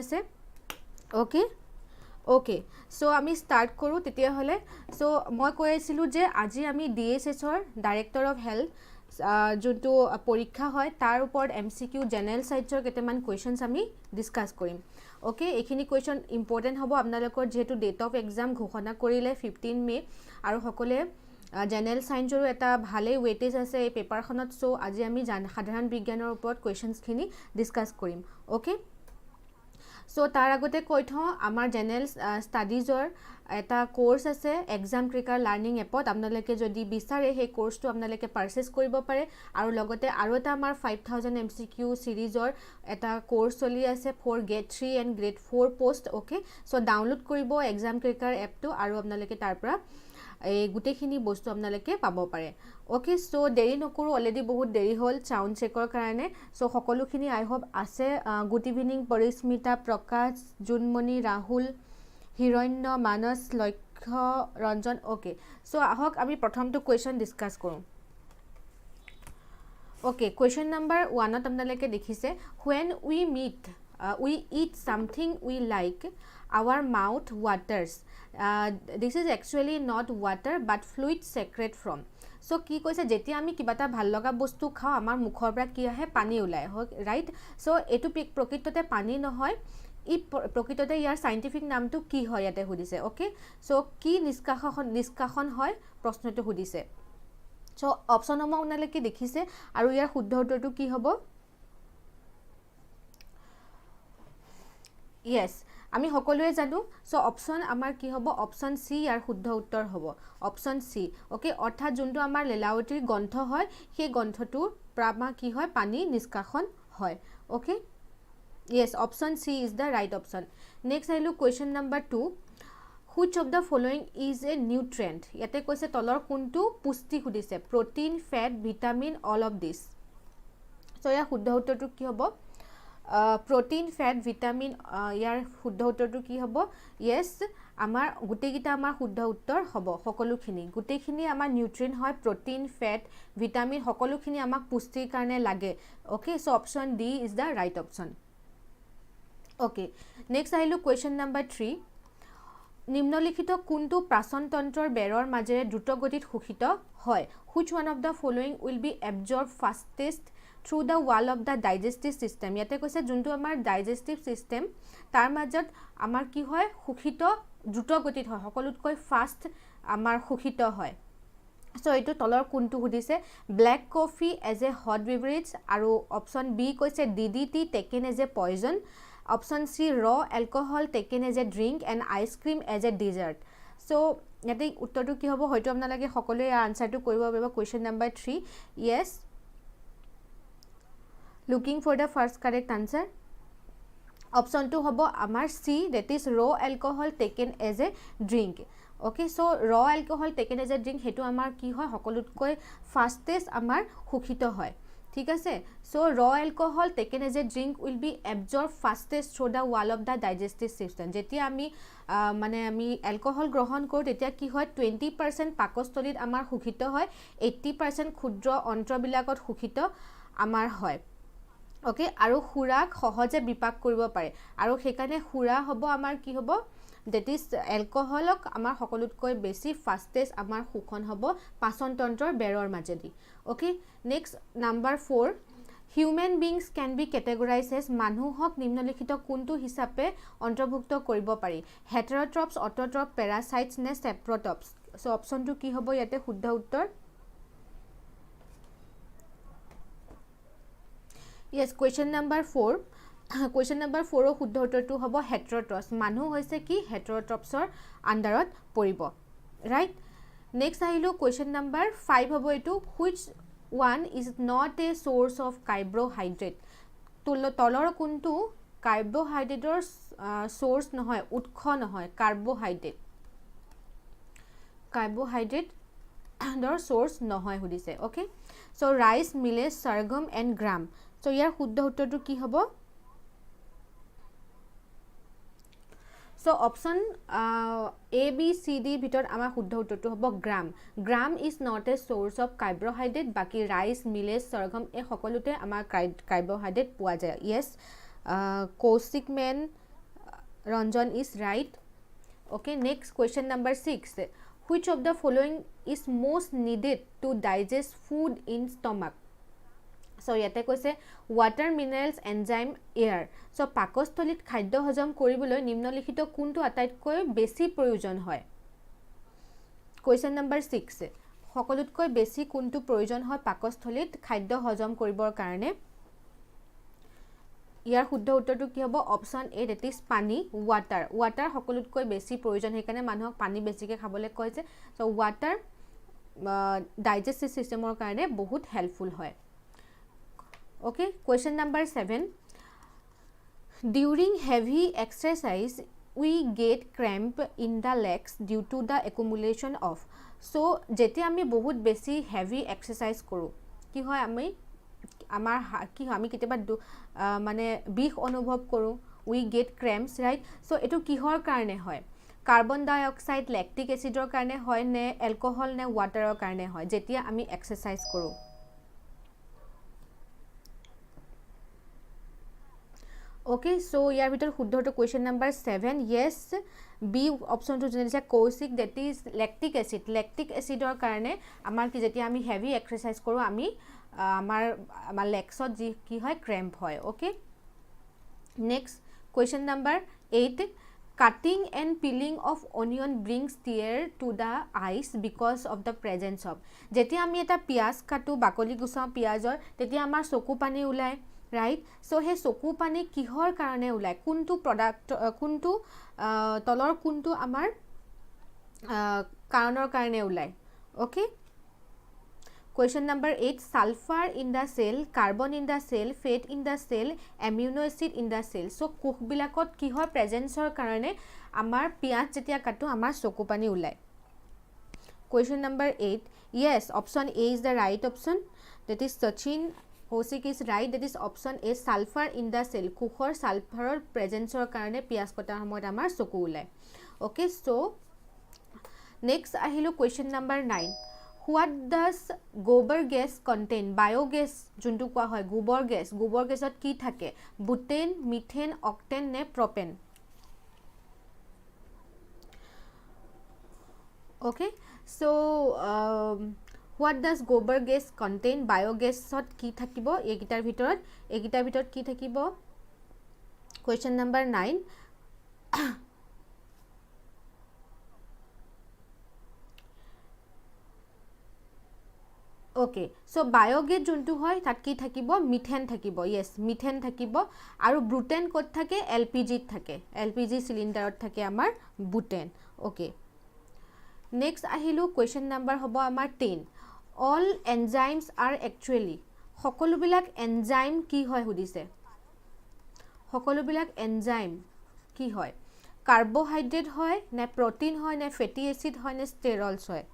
আছে okay okay so আমি start কৰোঁ তেতিয়াহ'লে সো মই কৈ আছিলোঁ যে আজি আমি DSHৰ ডাইৰেক্টৰ অফ হেল্থ যোনটো পৰীক্ষা হয় তাৰ ওপৰত MCQ জেনেৰেল সায়েন্সৰ কেইটামান কুৱেশ্যনছ আমি ডিছকাছ কৰিম ওকে এইখিনি কুৱেশ্যন ইম্পৰ্টেণ্ট হ'ব আপোনালোকৰ যেহেতু ডেট অফ এক্সাম ঘোষণা কৰিলে 15 মে আৰু সকলোৱে জেনেৰেল সায়েন্সৰো এটা ভালেই ৱেটেজ আছে এই পেপাৰখনত সো আজি আমি সাধাৰণ বিজ্ঞানৰ ওপৰত কুৱেশ্যনছখিনি ডিছকাছ কৰিম ওকে সো তাৰ আগতে কৈ থওঁ আমাৰ জেনেৰেল ষ্টাডিজৰ এটা কোৰ্স আছে এক্সাম ক্ৰেকাৰ লাৰ্নিং এপত আপোনালোকে যদি বিচাৰে সেই কোৰ্সটো আপোনালোকে পাৰচেজ কৰিব পাৰে আৰু লগতে আৰু এটা আমাৰ 5000 MCQ সিৰিজৰ এটা কোৰ্স চলি আছে for grade 3 and grade 4 post okay so download কৰিব এক্সাম ক্ৰেকাৰ এপটো আৰু আপোনালোকে তাৰ পৰা এই গুটেখিনি বস্তু আপোনালোকে পাব পাৰে ওকে সো দেৰি নকৰো অলৰেডি বহুত দেৰি হ'ল সাউন্ড চেকৰ কাৰণে সো সকলোখিনি আই হোপ আছে গুড ইভিনিং পৰিস্মিতা প্ৰকাশ জুনমণি ৰাহুল হিৰণ্য মানস লক্ষ্য ৰঞ্জন ওকে সো আহক আমি প্ৰথমটো কুৱেশ্যন ডিসকাস কৰোঁ ওকে কুৱেশ্যন নম্বৰ 1 ত আপোনালোকে দেখিছে when we eat something we like our mouth waters this is actually not water but fluid secret from so কি কৈছে যেতিয়া আমি কিবা এটা ভাল লগা বস্তু খাওঁ আমাৰ মুখৰ পৰা কি আহে পানী ওলাই ৰাইট সো এটো প্ৰকৃততে পানী নহয় ই প্ৰকৃততে ইয়াৰ সাইন্টিফিক নামটো কি হয় ইয়াতে সুধিছে ওকে সো কি নিষ্কাশন হয় প্ৰশ্নটো সুধিছে সো অপচন নম্বৰ আপোনালোকে দেখিছে আৰু ইয়াৰ শুদ্ধ উত্তৰটো কি হ'ব yes আমি সকলোৱে জানো সো অপচন আমাৰ কি হ'ব অপচন সি ইয়াৰ শুদ্ধ উত্তৰ হ'ব অপচন সি ওকে অৰ্থাৎ যোনটো আমাৰ লীলাৱতীৰ গ্ৰন্থ হয় সেই গ্ৰন্থটোৰ পৰা কি হয় পানী নিষ্কাশন হয় okay yes option C is the right option next আহিলো question number 2 which of the following is a nutrient ইয়াতে কৈছে তলৰ কোনটো পুষ্টি সুধিছে protein fat vitamin all of this so ইয়াৰ শুদ্ধ উত্তৰটো কি হ'ব protein fat vitamin ইয়াৰ শুদ্ধ উত্তৰটো কি হ'ব yes আমাৰ গুটেকিটা আমাৰ শুদ্ধ উত্তৰ হ'ব সকলোখিনি গুটেখিনি আমাৰ নিউট্ৰিয়েন্ট হয় protein fat vitamin সকলোখিনি আমাক পুষ্টিৰ কাৰণে লাগে okay so option D is the right option okay next আহিলো question number 3 নিম্নলিখিত কোনটো প্ৰাচনতন্ত্ৰৰ বেৰৰ মাজেৰে দ্ৰুত গতিত শোষিত হয় which one of the following will be absorbed fastest through the wall of the digestive system ইয়াতে কৈছে যোনটো আমাৰ digestive system তাৰ মাজত আমাৰ কি হয় শোষিত দ্ৰুত গতিত হয় সকলোতকৈ ফাষ্ট আমাৰ শোষিত হয় সো এটো তলৰ কোনটো সুধিছে black coffee as a hot beverage আৰু অপচন বি কৈছে DDT taken as a poison option C raw alcohol taken as a drink and ice cream as a dessert so ইয়াতে উত্তৰটো কি হ'ব হয়তো আপোনালোকে সকলোৱে আনসাৰটো কৰিব পাৰিব question number 3 yes looking for the first correct answer option 2 হ'ব আমাৰ C that is raw alcohol taken as a drink okay so raw alcohol taken as a drink হেতু আমাৰ কি হয় সকলোতকৈ ফাস্টেষ্ট আমাৰ শোষিত হয় ঠিক আছে so raw alcohol taken as a drink will be absorbed fastest through the wall of the digestive system যেতিয়া আমি মানে আমি অ্যালকোহল গ্ৰহণ কৰোঁ তেতিয়া কি হয় 20% পাকস্থলীত আমাৰ শোষিত হয় 80% ক্ষুদ্ৰ অন্ত্ৰবিলাকত শোষিত আমাৰ হয় ওকে আৰু খুৰাক সহজে বিপাক কৰিব পাৰে আৰু সেইকাৰণে খুৰা হ'ব আমাৰ কি হ'ব that is alcoholক আমাৰ সকলোতকৈ বেছি ফাস্টেষ্ট আমাৰ শোষণ হ'ব পাচনতন্ত্ৰৰ বেৰৰ মাজেদি okay next number 4 human beings can be categorized as মানুহক নিম্নলিখিত কোনটো হিচাপে অন্তৰ্ভুক্ত কৰিব পাৰি heterotrophs autotrophs parasites নে saprotrophs so option টো কি হ'ব ইয়াতে শুদ্ধ উত্তৰ yes question number 4 question number 4 ৰ শুদ্ধ উত্তৰটো হ'ব heterotrophs মানুহ হৈছে কি heterotrophsৰ আন্ডাৰত পৰিব right next আহিলো question number 5 হ'ব এটো which one is not a source of carbohydrate তলৰ কোনটো কাৰ্বোহাইড্ৰেটৰ সোৰ্স নহয় উৎস নহয় কাৰ্বোহাইড্ৰেটৰ সোর্স নহয় সুধিছে okay so rice millet sorghum and gram so ইয়াৰ শুদ্ধ উত্তৰটো কি হ'ব so option A B C D ভিতৰত আমাৰ শুদ্ধ উত্তৰটো হ'ব গ্ৰাম is not a source of carbohydrate বাকি rice millet sorghum এই সকলোতে আমাৰ কাৰ্বোহাইড্ৰেট পোৱা যায় yes কৌশিক মেন Ranjan is right. Okay, next question number 6. Which of the following is most needed to digest food in stomach? So ইয়াতে কৈছে water, minerals, enzyme, air. So পাকস্থলীত খাদ্য হজম কৰিবলৈ নিম্নলিখিত কোনটো আটাইতকৈ বেছি প্ৰয়োজন হয়? Question number 6. সকলোতকৈ বেছি কোনটো প্ৰয়োজন হয় পাকস্থলীত খাদ্য হজম কৰিবৰ কাৰণে? ইয়াৰ শুদ্ধ উত্তৰটো কি হ'ব? অপশ্যন এ, that is পানী, ৱাটাৰ। ৱাটাৰ সকলোতকৈ বেছি প্ৰয়োজন, সেইকাৰণে মানুহক পানী বেছিকৈ খাবলৈ কয় যে। চ' ৱাটাৰ ডাইজেষ্টিভ চিষ্টেমৰ কাৰণে বহুত হেল্পফুল হয়। Okay, question number 7. During heavy exercise we get cramp in the legs due to the accumulation of. So যেতিয়া আমি বহুত বেছি হেভি এক্সাৰচাইজ কৰোঁ কি হয় আমাৰ কি হয় আমি কেতিয়াবা মানে বিষ অনুভৱ কৰোঁ, we get cramps, right? So এইটো কিহৰ কাৰণে হয়? কাৰ্বন ডাই অক্সাইড, লেক্টিক এচিডৰ কাৰণে হয় নে এলকহল নে ৱাটাৰৰ কাৰণে হয় যেতিয়া আমি এক্সাৰচাইজ কৰোঁ? Okay, so ইয়াৰ ভিতৰত শুদ্ধটো কুৱেশ্যন নাম্বাৰ 7. য়েছ, বি অপশ্যনটো যোনে দিছে Kaushik, that is lactic acid. Lactic এচিডৰ কাৰণে আমাৰ কি যেতিয়া আমি হেভি এক্সাৰচাইজ কৰোঁ আমি আমাৰ লেগছত যি কি হয় ক্ৰেম্প হয়। Okay, next question number 8. Cutting and peeling of onion brings tier to the ice because of the presence of. যেতিয়া আমি এটা পিঁয়াজ কাটোঁ, বাকলি গুচাওঁ পিঁয়াজৰ, তেতিয়া আমাৰ চকু পানী ওলায়, ৰাইট? চ' সেই চকু পানী কিহৰ কাৰণে ওলায়? কোনটো প্ৰডাক্ট, কোনটো তলৰ কোনটো আমাৰ কাৰণৰ কাৰণে ওলায়? Okay, question number 8. Sulphur in the cell, carbon in the cell, fat in the cell, amino acid in the cell. So' কোষবিলাকত কিহৰ প্ৰেজেঞ্চৰ কাৰণে আমাৰ পিঁয়াজ যেতিয়া কাটোঁ আমাৰ চকু পানী ওলায়? Question number 8. Yes, option A is the right option, that is Sachin Kaushik is right, that is option A, sulphur in the cell. কোষৰ ছালফাৰৰ প্ৰেজেঞ্চৰ কাৰণে পিঁয়াজ কটাৰ সময়ত আমাৰ চকু ওলায়। অ'কে, চ' নেক্সট আহিলোঁ কুৱেশ্যন নাম্বাৰ 9. হোৱাট ডাজ গোবৰ গেছ কণ্টেইন? বায়'গেছ যোনটো কোৱা হয় গোবৰ গেছ, গোবৰ গেছত কি থাকে? বুটেন, মিথেন, অক্টেন নে propane? Okay, so' what does গোবৰ গেছ কণ্টেইন? বায়'গেছত কি থাকিব এইকেইটাৰ ভিতৰত কি থাকিব? Question number 9. অ'কে, চ' বায়'গেছ যোনটো হয় তাত কি থাকিব? মিথেন থাকিব। য়েছ, মিথেন থাকিব। আৰু বুটেন ক'ত থাকে? LPGত থাকে, LPG চিলিণ্ডাৰত থাকে আমাৰ বুটেন। অ'কে, নেক্সট আহিলোঁ কুৱেশ্যন নাম্বাৰ হ'ব আমাৰ 10. All enzymes R actually. সকলোবিলাক এনজাইম কি হয় সুধিছে? সকলোবিলাক এনজাইম কি হয়? কাৰ্বহাইড্ৰেট হয় নে প্ৰটিন হয় নে ফেটি এচিড হয় নে ষ্টেৰলছ হয়?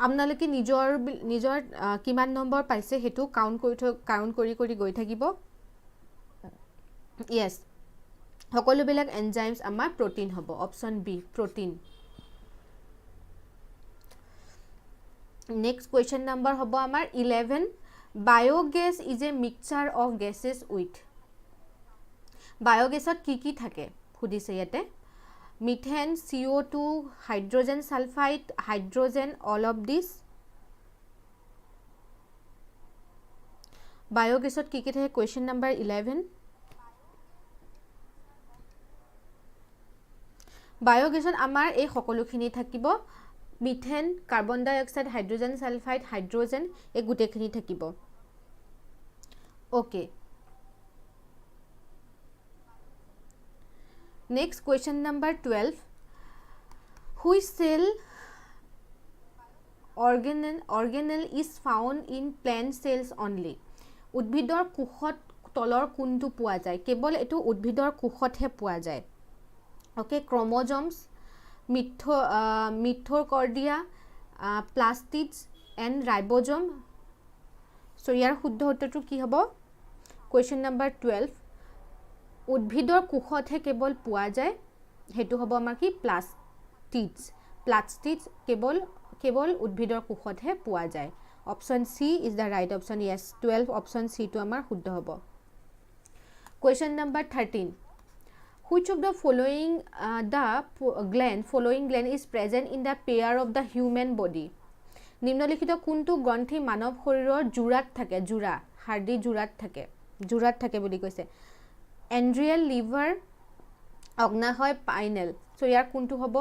আপোনালোকে নিজৰ কিমান নম্বৰ পাইছে সেইটো কাউণ্ট কৰি গৈ থাকিব। য়েছ, সকলোবিলাক এনজাইমছ আমাৰ প্ৰটিন হ'ব। Option B, protein. Next question number হ'ব আমাৰ 11. Biogas is a mixture of gases with. বায়'গেছত কি কি থাকে সুধিছে ইয়াতে? Methane, CO2, hydrogen sulphide, hydrogen, all of this. বায়'গেছত কি কি থাকে? Question number 11. বায়'গেছত আমাৰ এই সকলোখিনি থাকিব। Methane, carbon dioxide, hydrogen sulphide, hydrogen, এই গোটেইখিনি থাকিব। Okay, next question number 12. Which cell organelle is found in plant cells only. উদ্ভিদৰ কোষত তলৰ কোনটো পোৱা যায়? কেৱল এইটো উদ্ভিদৰ কোষতহে পোৱা যায়। Okay, chromosomes, mitochondria, plastids and ribosome. So' ইয়াৰ শুদ্ধ উত্তৰটো কি হ'ব? Question number 12. উদ্ভিদৰ কোষতহে কেৱল পোৱা যায়, সেইটো হ'ব আমাৰ কি? প্লাষ্টিডছ কেৱল উদ্ভিদৰ কোষতহে পোৱা যায়। Option C is the right option yes 12 option চিটো আমাৰ শুদ্ধ হ'ব question number 13 Which of the following gland is present in the pair of the human body? নিম্নলিখিত কোনটো গ্ৰন্থি মানৱ শৰীৰৰ জোৰাত থাকে জোৰা হাৰ্ডি জোৰাত থাকে বুলি কৈছে এন্ড্ৰিয়েল লিভাৰ অগ্নাশয় পাইনেল সো ইয়াৰ কোনটো হ'ব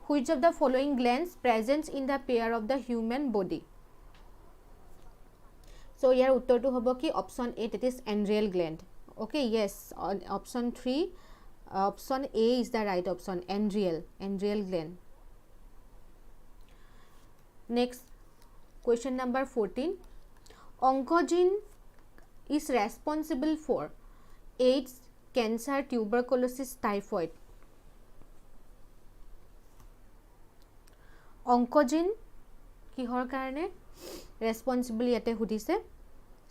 Which of the following glands present in the pair of the human body? So ইয়াৰ উত্তৰটো হ'ব কি option A that is adrenal gland. Okay, yes, option 3 option A is the right option adrenal gland. Next question number 14 oncogene is responsible for AIDS, cancer, tuberculosis, typhoid. অংকজিন কিহৰ কাৰণে ৰেসপন্সিবল ইয়াতে সুধিছে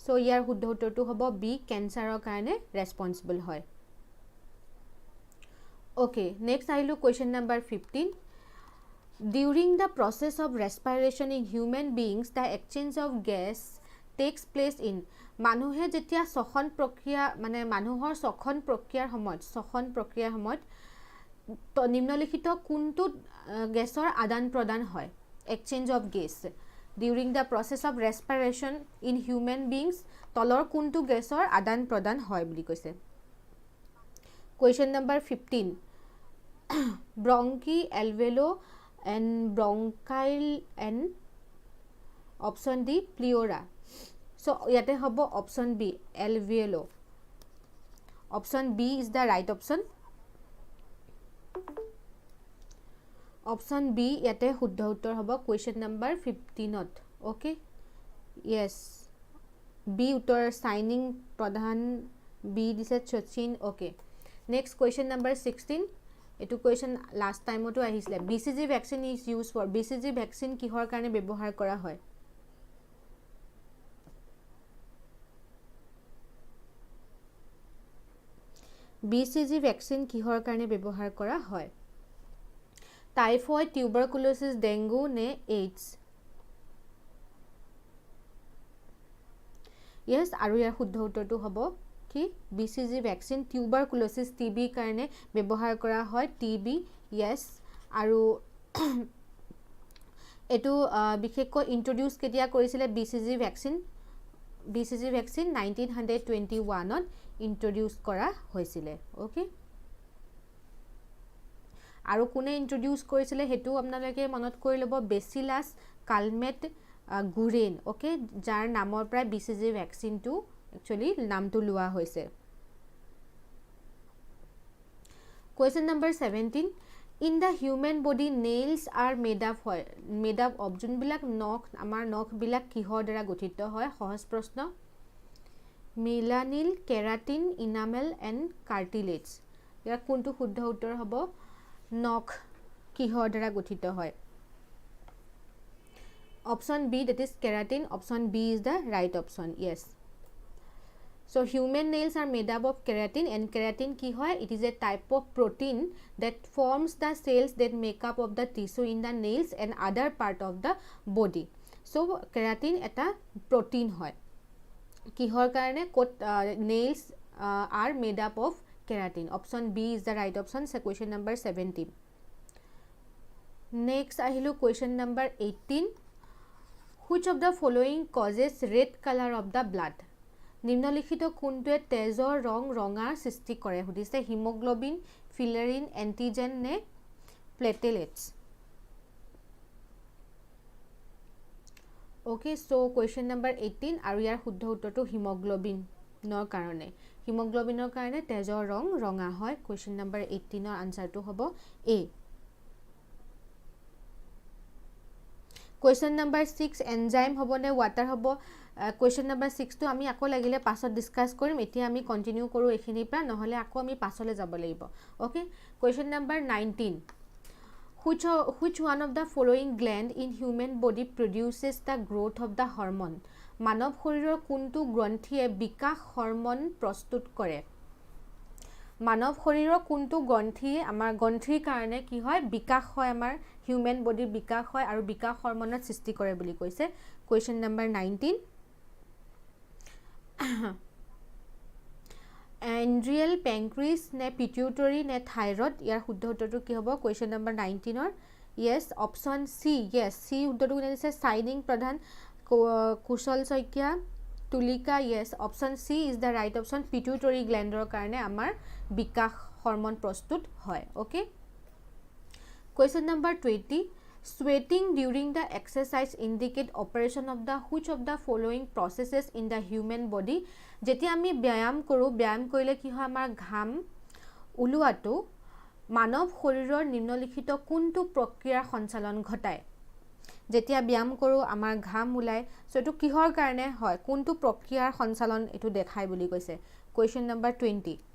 so ইয়াৰ শুদ্ধ উত্তৰটো হ'ব বি ক্যান্সাৰৰ কাৰণে ৰেসপন্সিবল হয় ওকে নেক্সট আহিলো question number 15 During the process of respiration in human beings the exchange of gas takes place in মানুহে যেতিয়া শ্বসন প্ৰক্ৰিয়া মানে মানুহৰ শ্বসন প্ৰক্ৰিয়াৰ সময়ত তো নিম্নলিখিত কোনটো গেছৰ আদান প্ৰদান হয় exchange of gas during the process of respiration in human beings তলৰ কোনটো গেছৰ আদান প্ৰদান হয় বুলি কৈছে question number 15 bronchi alveoli and bronchiole and option D pleura so ইয়াতে হ'ব option B alveoli option B is the right option Option B ইয়াতে শুদ্ধ উত্তৰ হ'ব question number 15ত okay yes B উত্তৰ signing প্ৰধান B দিছে Sachin okay next question number 16 এটো question last time তো আহিছিলে BCG vaccine is used for BCG vaccine কিহৰ কাৰণে ব্যৱহাৰ কৰা হয় BCG vaccine কিহৰ কাৰণে ব্যৱহাৰ কৰা হয় Typhoid, tuberculosis, dengue ne AIDS. Yes, আৰু ইয়াৰ শুদ্ধ উত্তৰটো হ'ব কি BCG vaccine tuberculosis TB কাৰণে ব্যৱহাৰ কৰা হয় TB yes আৰু এটো বিশেষকৈ ইন্ট্ৰোডিউস কেতিয়া কৰিছিলে BCG vaccine 1921 ত ইন্ট্ৰোডিউস কৰা হৈছিলে ওকে আৰু কোনে ইন্ট্ৰোডিউস কৰিছিলে হেতু আপোনালোকে মনত কৰি লব বেসিলাস কালমেট গুৰেন ওকে যাৰ নামৰ প্ৰায় BCG ভ্যাকচিন টু একচুয়ালি নামটো লোৱা হৈছে Question number 17 In the human body nails are made up of যোনবিলাক নখ আমাৰ নখ বিলাক কিহৰ দ্বাৰা গঠিত হয় সহজ প্ৰশ্ন melanin keratin enamel and cartilage ইয়াৰ কোনটো শুদ্ধ উত্তৰ হ'ব নখ কিহৰ দ্বাৰা গঠিত হয় Option B that is keratin option B is the right option yes So human nails are made up of keratin and keratin ki hoy it is a type of protein that forms the cells that make up of the tissue in the nails and other part of the body So keratin eta protein hoy kihor karone nails are made up of keratin option B is the right option so question number 17 Next ahilu question number 18 Which of the following causes red color of the blood নিম্নলিখিত কোনটোৱে তেজৰ ৰং ৰঙাৰ সৃষ্টি কৰে সুধিছে haemoglobin ফিলাৰিন antigen নে প্লেটেলেটস okay so question number 18 আৰু ইয়াৰ শুদ্ধ উত্তৰটো হিমোগ্লোবিনৰ কাৰণে হিমোগ্লোবিনৰ কাৰণে তেজৰ ৰং ৰঙা হয় কোৱেশ্চন নম্বৰ 18 ৰ আনসাৰটো হ'ব এ Question number 6 enzyme hobo ne water hobo question number 6 to ami ako lagile pasot discuss korim etia ami continue koru ekhini pra nohole ako ami pasole jabo lagibo okay question number 19 which one of the following gland in human body produces the growth of the hormone manav shoriror kuntu granthie bikash hormone prostut kore মানৱ শৰীৰৰ কোনটো গ্ৰন্থি আমাৰ গ্ৰন্থিৰ কাৰণে কি হয় বিকাশ হয় আমাৰ হিউমেন বডিৰ বিকাশ হয় আৰু বিকাশ হৰমনৰ সৃষ্টি কৰে বুলি কৈছে কোৱেশ্চন নম্বৰ 19 এন্ড্ৰিয়েল পেংক্ৰিজ নে পিটিউটৰী নে থাইৰড ইয়াৰ শুদ্ধ উত্তৰটো কি হ'ব question number 19 yes option C yes C উত্তৰটো কোনে দিছে চাইনিং Pradhan Kushal Saikia Tulika yes option C is the right option pituitary গ্লেণ্ডৰ কাৰণে আমাৰ বিকাশ হৰমন প্ৰস্তুত হয় okay Question number 20. Sweating during the exercise indicate operation of the which of the following processes in the human body? যেতিয়া আমি ব্যায়াম কৰোঁ ব্যায়াম কৰিলে কি হয় আমাৰ ঘাম ওলোৱাটো মানৱ শৰীৰৰ নিম্নলিখিত কোনটো প্ৰক্ৰিয়াৰ সঞ্চালন ঘটায় যেতিয়া ব্যায়াম কৰোঁ আমাৰ ঘাম ওলায় সো এটো কিহৰ কাৰণে হয় কোনটো প্ৰক্ৰিয়াৰ সঞ্চালন এটো দেখায় বুলি কৈছে Question number 20.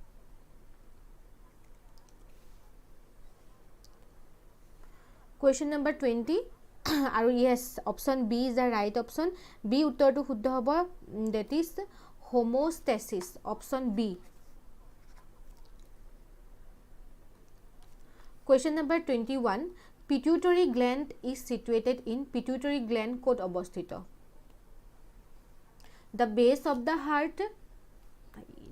Question number 20 আৰু yes option B is the right option B উত্তৰটো শুদ্ধ হ'ব that is homeostasis option B Question number 21 pituitary gland is situated in pituitary gland ক'ত অৱস্থিত the base of the heart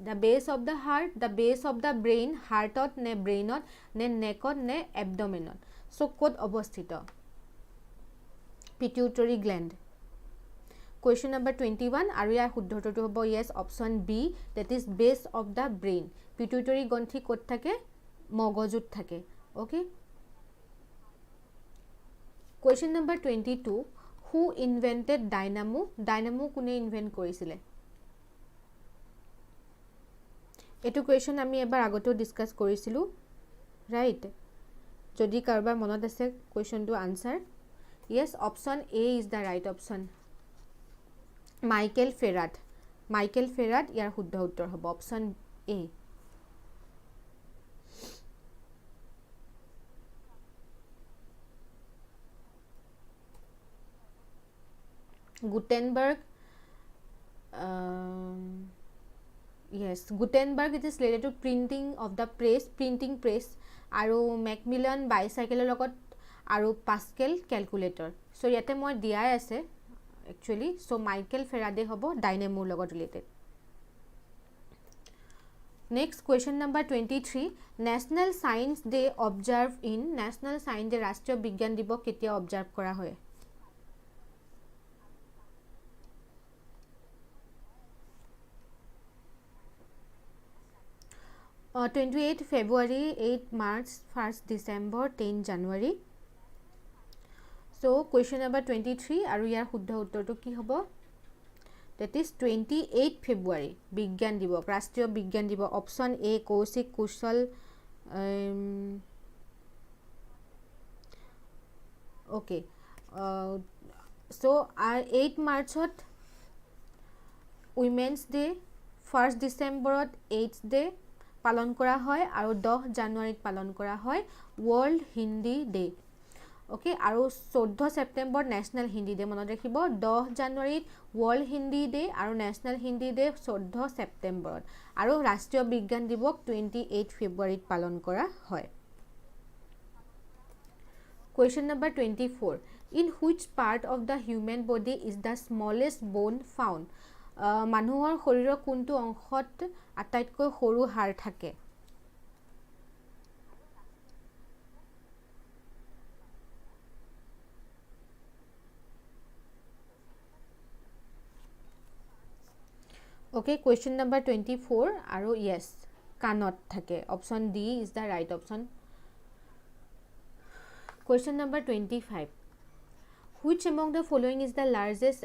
the base of the heart the base of the brain heartত নে brainত নে neckত নে abdomenত So, ক'ত অৱস্থিত pituitary gland Question number 21 আৰু ইয়াৰ শুদ্ধ উত্তৰটো হ'ব yes option B that is base of the brain pituitary গ্ৰন্থি ক'ত থাকে মগজুত থাকে okay Question number 22 who invented dynamo dynamo কোনে ইনভেন্ট কৰিছিলে এটো কোৱেশ্চন আমি এবাৰ আগতেও ডিসকাস কৰিছিলো ৰাইট যদি কাৰোবাৰ মনত আছে কোৱেশ্চনটো answer yes option A is the right option Michael Faraday ইয়াৰ শুদ্ধ উত্তৰ হ'ব option A Gutenberg yes Gutenberg it is related to printing of the printing press আৰু Macmillan bicycle লগত আৰু Pascal calculator so ইয়াতে মই দিয়াই আছে actually so Michael Faraday হ'ব dynamo লগত related next question number 23 National Science Day observed in National Science Day ৰাষ্ট্ৰীয় বিজ্ঞান দিৱস কেতিয়া observe কৰা হয় 28 February 8 March 1st December 10 January So question number 23 আৰু ইয়াৰ শুদ্ধ উত্তৰটো কি হ'ব that is 28 February বিজ্ঞান দিৱস ৰাষ্ট্ৰীয় বিজ্ঞান দিৱস option A Kaushik Kushal okay so 8 Marchত Women's Day 1st Decemberত AIDS Day পালন কৰা হয় আৰু 10 জানুৱাৰীত পালন কৰা হয় World Hindi Day Okay আৰু 14 সেপ্টেম্বৰ National Hindi Day মনত ৰাখিব 10 জানুৱাৰীত World Hindi Day আৰু National Hindi Day 14 সেপ্টেম্বৰত আৰু ৰাষ্ট্ৰীয় বিজ্ঞান দিৱস 28 ফেব্ৰুৱাৰীত পালন কৰা হয় Question number 24 In which part of the human body is the smallest bone found মানুহৰ শৰীৰৰ কোনটো অংশত আটাইতকৈ সৰু হাড় থাকে Okay question number 24 আৰু yes কাণত থাকে option D is the right option Question number 25 Which among the following is the largest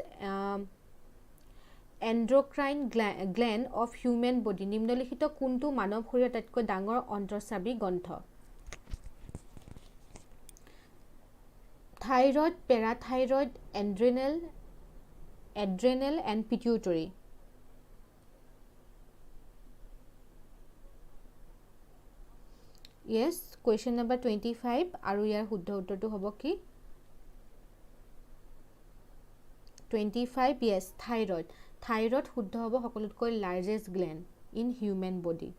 endocrine gland of human body নিম্নলিখিত কোনটো মানৱ শৰীৰৰ আটাইতকৈ ডাঙৰ অন্তঃস্ৰাৱী গ্ৰন্থ thyroid parathyroid adrenal and pituitary Yes question number 25 আৰু ইয়াৰ শুদ্ধ উত্তৰটো হ'ব কি 25 yes thyroid শুদ্ধ হ'ব সকলোতকৈ largest gland in human body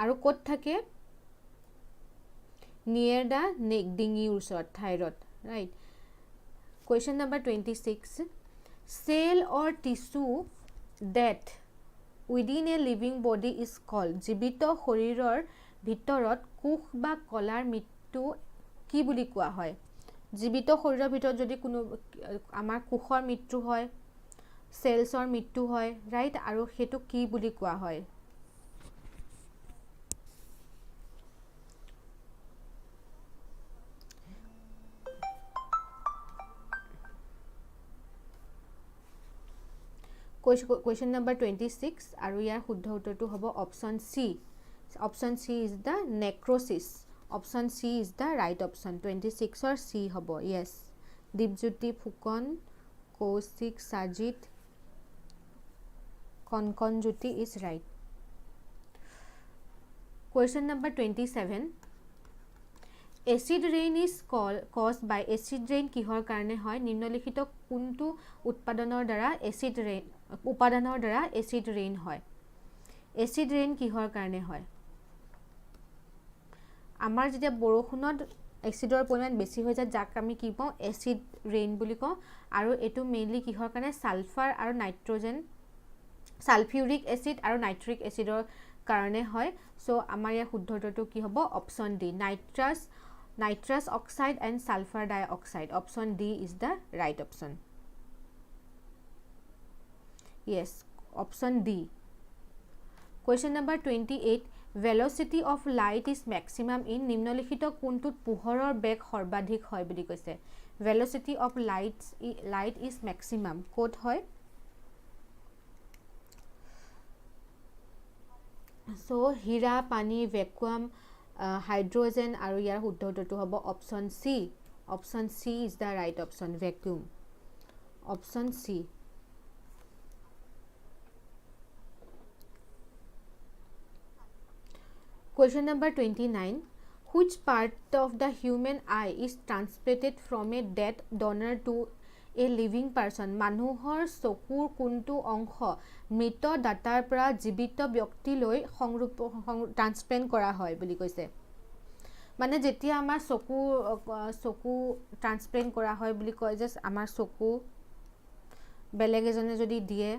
আৰু ক'ত থাকে নিয়েৰ দ্য নেক ডিঙিৰ ওচৰত thyroid right question number 26 cell or tissue death within a living body is called জীৱিত শৰীৰৰ ভিতৰত কোষ বা কলাৰ মৃত্যু কি বুলি কোৱা হয় জীৱিত শৰীৰৰ ভিতৰত যদি কোনো আমাৰ কোষৰ মৃত্যু হয় সেলসৰ মৃত্যু হয় ৰাইট আৰু হেতু কি বুলি কোৱা হয় Question number 26 আৰু ইয়াৰ শুদ্ধ উত্তৰটো হ'ব option C option C is the necrosis option C is the right option 26 or C হ'ব yes Dipjyoti Phukan Kaushik Sajit Kankanjyoti is right Question number 27 Acid rain is caused by acid rain কিহৰ কাৰণে হয় নিম্নলিখিত কোনটো উৎপাদনৰ দ্বাৰা acid rain উপাদানৰ দ্বাৰা acid rain হয় acid rain কিহৰ কাৰণে হয় আমাৰ যেতিয়া বৰষুণত এচিডৰ পৰিমাণ বেছি হৈ যায় যাক আমি কি পাওঁ এচিড ৰেইন বুলি কওঁ আৰু এটো মেইনলি কিহৰ কাৰণে সালফাৰ আৰু নাইট্ৰজেন সালফিউৰিক এচিড আৰু নাইট্ৰিক এচিডৰ কাৰণে হয় সো আমাৰ ইয়াৰ শুদ্ধ উত্তৰটো কি হ'ব option D nitrous oxide and sulfur dioxide option D is the right option yes option D question number 28 velocity of light is maximum in নিম্নলিখিত কোনটোত পোহৰৰ বেগ সৰ্বাধিক হয় বুলি কৈছে velocity of light is maximum ক'ত হয় so হীৰা পানী ভ্যাকুয়াম হাইড্ৰোজেন আৰু ইয়াৰ শুদ্ধ উত্তৰটো হ'ব option C option C is the right option vacuum option C Question number 29 Which part of the human eye is transplanted from a dead donor to a living person মানুহৰ চকুৰ কোনটো অংশ মৃত দাতাৰ পৰা জীৱিত ব্যক্তিলৈ ট্ৰান্সপ্লেন্ট কৰা হয় বুলি কৈছে মানে যেতিয়া আমাৰ চকু ট্ৰান্সপ্লেন্ট কৰা হয় বুলি কয় যে আমাৰ চকু বেলেগ এজনে যদি দিয়ে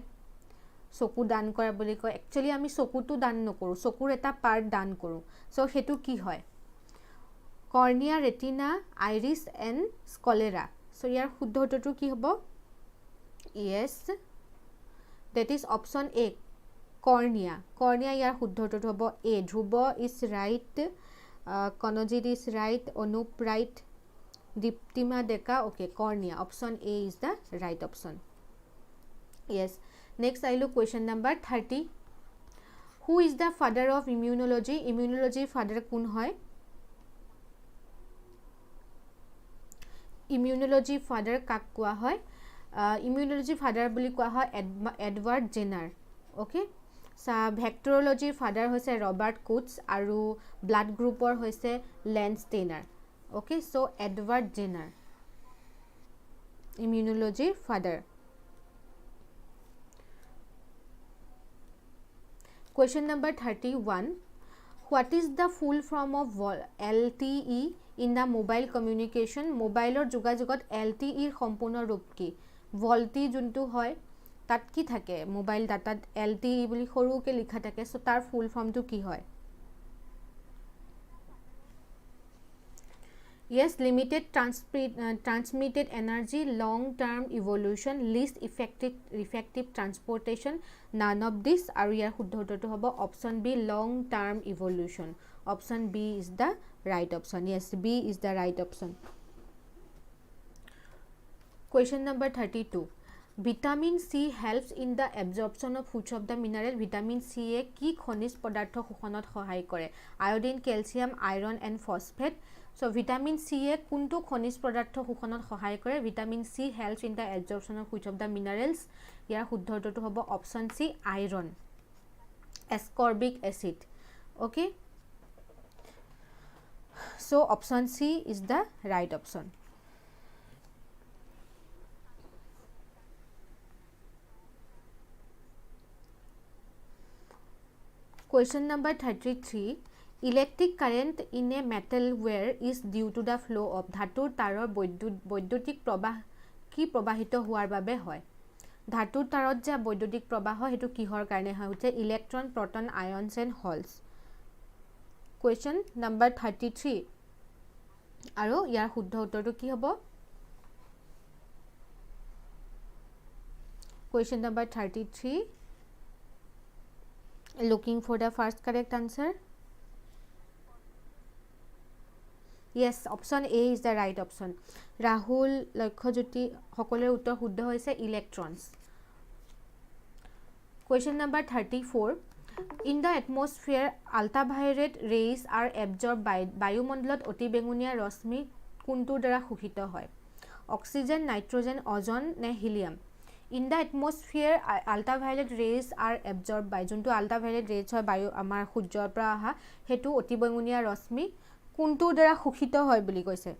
চকু দান কৰা বুলি কয় একচুয়ালি আমি চকুটো দান নকৰো চকুৰ এটা পাৰ্ট দান কৰো সো হেতু কি হয় cornea retina iris and sclera so ইয়াৰ শুদ্ধ উত্তৰটো কি হ'ব yes that is option A cornea ইয়াৰ শুদ্ধ উত্তৰটো হ'ব A Dhruv is right Kanjit is right Anup right Diptima Deka okay cornea option A is the right option yes next I look question number 30 who is the father of immunology father কোন হয় immunology father কাক কোৱা হয় immunology father বুলি কোৱা হয় Edward Jenner okay ভেক্টৰলজি father হৈছে Robert Koch's আৰু ব্লাড গ্ৰুপৰ হৈছে lens trainer okay so Edward Jenner immunology father Question number 31 What is the full form of LTE in the mobile communication মোবাইলৰ যোগাযোগত LTE সম্পূৰ্ণ ৰূপ কি ভল্টি যোনটো হয় তাত কি থাকে মোবাইল ডাটাত LTE বুলি সৰুকে লিখা থাকে সো তাৰ ফুল ফৰ্মটো কি হয় Yes, limited transmitted energy, long-term evolution, least effective transportation, none of this. আৰু ইয়াৰ শুদ্ধ উত্তৰটো হ'ব option B, long-term evolution. Option B is the right option. Yes, B is the right option. Question number 32. Vitamin C helps in the absorption of which of the mineral? Vitamin C এ কি খনিজ পদাৰ্থ শোষণত সহায় কৰে? Iodine, calcium, iron and phosphate. So vitamin C এ কোনটো খনিজ পদাৰ্থ শোষণত সহায় কৰে vitamin C helps in the absorption of which of the minerals ইয়াৰ শুদ্ধ উত্তৰটো হ'ব option C iron ascorbic acid okay so option C is the right option question number 33 electric current in a metal wire is due to the flow' of ধাতুৰ তাৰৰ বৈদ্যুতিক প্ৰবাহ কি প্ৰবাহিত হোৱাৰ বাবে হয় ধাতুৰ তাৰত যে বৈদ্যুতিক প্ৰবাহ হয় সেইটো কিহৰ কাৰণে হয় হৈছে electron proton ions and holes question number 33 আৰু ইয়াৰ শুদ্ধ উত্তৰটো কি হ'ব question number 33 looking for the first correct answer yes option A is the right option Rahul Lakhyajyoti সকলোৰে উত্তৰ শুদ্ধ হৈছে electrons question number 34 in the atmosphere ultraviolet rays are absorbed by বায়ুমণ্ডলত অতিবেঙুনীয়া ৰশ্মি কোনটোৰ দ্বাৰা শোষিত হয় অক্সিজেন নাইট্ৰজেন অজন নে helium in the atmosphere ultraviolet rays are absorbed by যোনটো ultraviolet rays হয় বায়ু আমাৰ সূৰ্যৰ পৰা আহা হেতু অতিবেঙুনীয়া ৰশ্মি কোনটোৰ দ্বাৰা শোষিত হয় বুলি কৈছে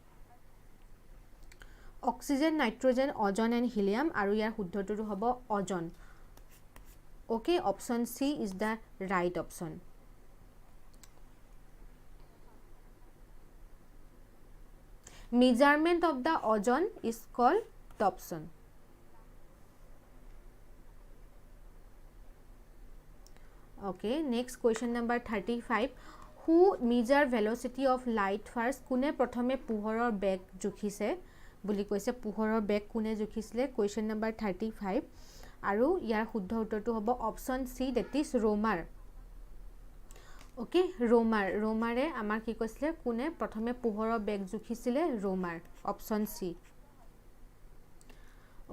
oxygen nitrogen ozone and helium আৰু ইয়াৰ শুদ্ধটো হ'ব অজন okay option C is the right option measurement of the ozone is called Dobson okay next question number 35 who measure velocity of light first কোনে প্ৰথমে পোহৰৰ বেগ জুখিছে বুলি কৈছে পোহৰৰ বেগ কোনে জুখিছিলে question number 35 আৰু ইয়াৰ শুদ্ধ উত্তৰটো হ'ব option C that is Romer okay Romer আমাৰ কি কৈছিলে কোনে প্ৰথমে পোহৰৰ বেগ জুখিছিলে Romer option C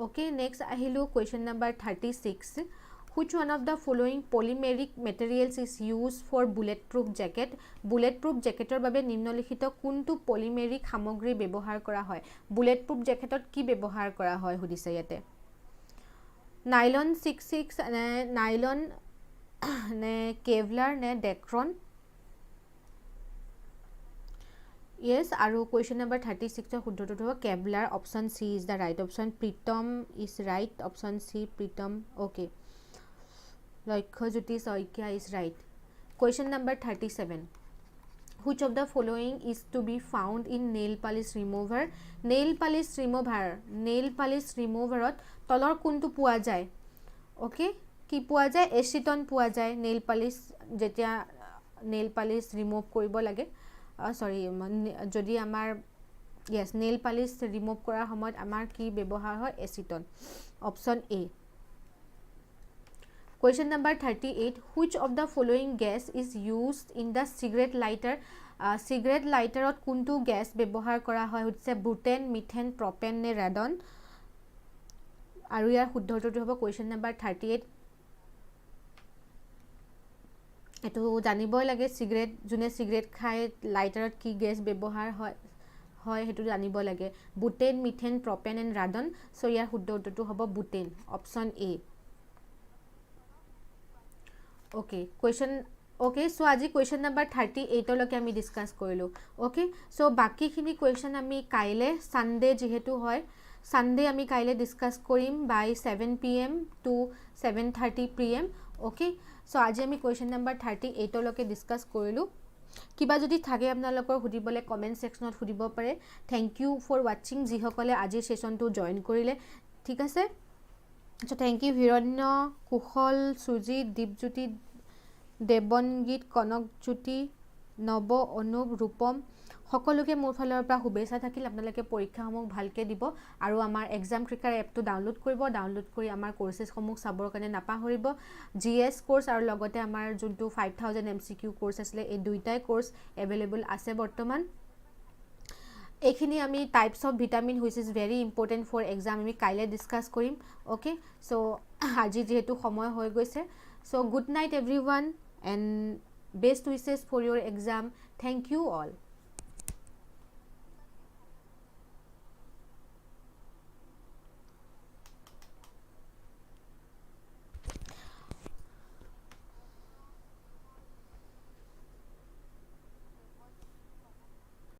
okay next আহিলো question number 36 which one of the following polymeric materials is used for bulletproof jacket ৰ বাবে নিম্নলিখিত কোনটো polymeric সামগ্ৰী ব্যৱহাৰ কৰা হয় bulletproof jacketত কি ব্যৱহাৰ কৰা হয় সুধিছে ইয়াতে nylon 66 নে nylon নে kevlar নে decron yes আৰু question number 36 ৰ শুদ্ধটো হ'ব kevlar option C is the right option pritam is right option C pritam okay Lakhyajyoti Soikia is right question number 37 which of the following is to be found in nail polish remover ত তলৰ কোনটো পোৱা যায় okay কি পোৱা যায় acetone পোৱা যায় nail polish যেতিয়া নেইল পালিশ ৰিমুভ কৰিব লাগে সৰি যদি আমাৰ yes নেইল পালিশ ৰিমুভ কৰাৰ সময়ত আমাৰ কি ব্যৱহাৰ হয় acetone option A question number 38 which of the following gas is used in the cigarette lighter cigarette lighterত কোনটো গ্যাস ব্যৱহাৰ কৰা হয় হৈছে বুটেন মিথেন প্ৰপেন নে radon আৰু ইয়াৰ শুদ্ধটো হ'ব question number 38 এটো জানিবই লাগে সিগাৰেট জুনে সিগাৰেট খায় লাইটাৰত কি গ্যাস ব্যৱহাৰ হয় হেতু জানিব লাগে butane methane propane and radon so ইয়াৰ শুদ্ধটো হ'ব butane option A okay question okay so আজি question number 38 লকে আমি ডিসকাস কৰিলো okay so বাকি খিনি question আমি কাইলে সানডে যেহেতু হয় সানডে আমি কাইলে ডিসকাস কৰিম by 7 pm to 7:30 pm okay so আজি আমি question number 38 লকে ডিসকাস কৰিলো কিবা যদি থাকে আপোনালোকৰ হুদিবলে কমেন্ট সেকশনত হুদিব পাৰে থ্যাংক ইউ ফৰ ওয়াচিং যি সকলে আজি সেশনটো জয়েন কৰিলে ঠিক আছে So thank you Hiranya, Kushal, Sujit, Deepjyoti, Debongit, Konakjyoti, Nobo, Anup, Rupam সকলোকে মোৰ ফালৰ পৰা শুভেচ্ছা থাকিল আপোনালোকে পৰীক্ষাসমূহ ভালকে দিব আৰু আমাৰ এক্সাম ট্ৰেকাৰ এপটো ডাউনলোড কৰিব ডাউনলোড কৰি আমাৰ কোৰ্সেছসমূহ চাবৰ কাৰণে নাপাহৰিব জিএস কোৰ্স আৰু লগতে আমাৰ যোনটো 5000 এমসিকিউ কোৰ্স আছিল এই দুইটাই কোৰ্স अवेलेबल আছে বৰ্তমান এইখিনি আমি types of vitamin which is very important for exam আমি কাইলে ডিসকাস কৰিম ওকে সো আজি যেহেতু সময় হৈ গৈছে so good night everyone and best wishes for your exam thank you all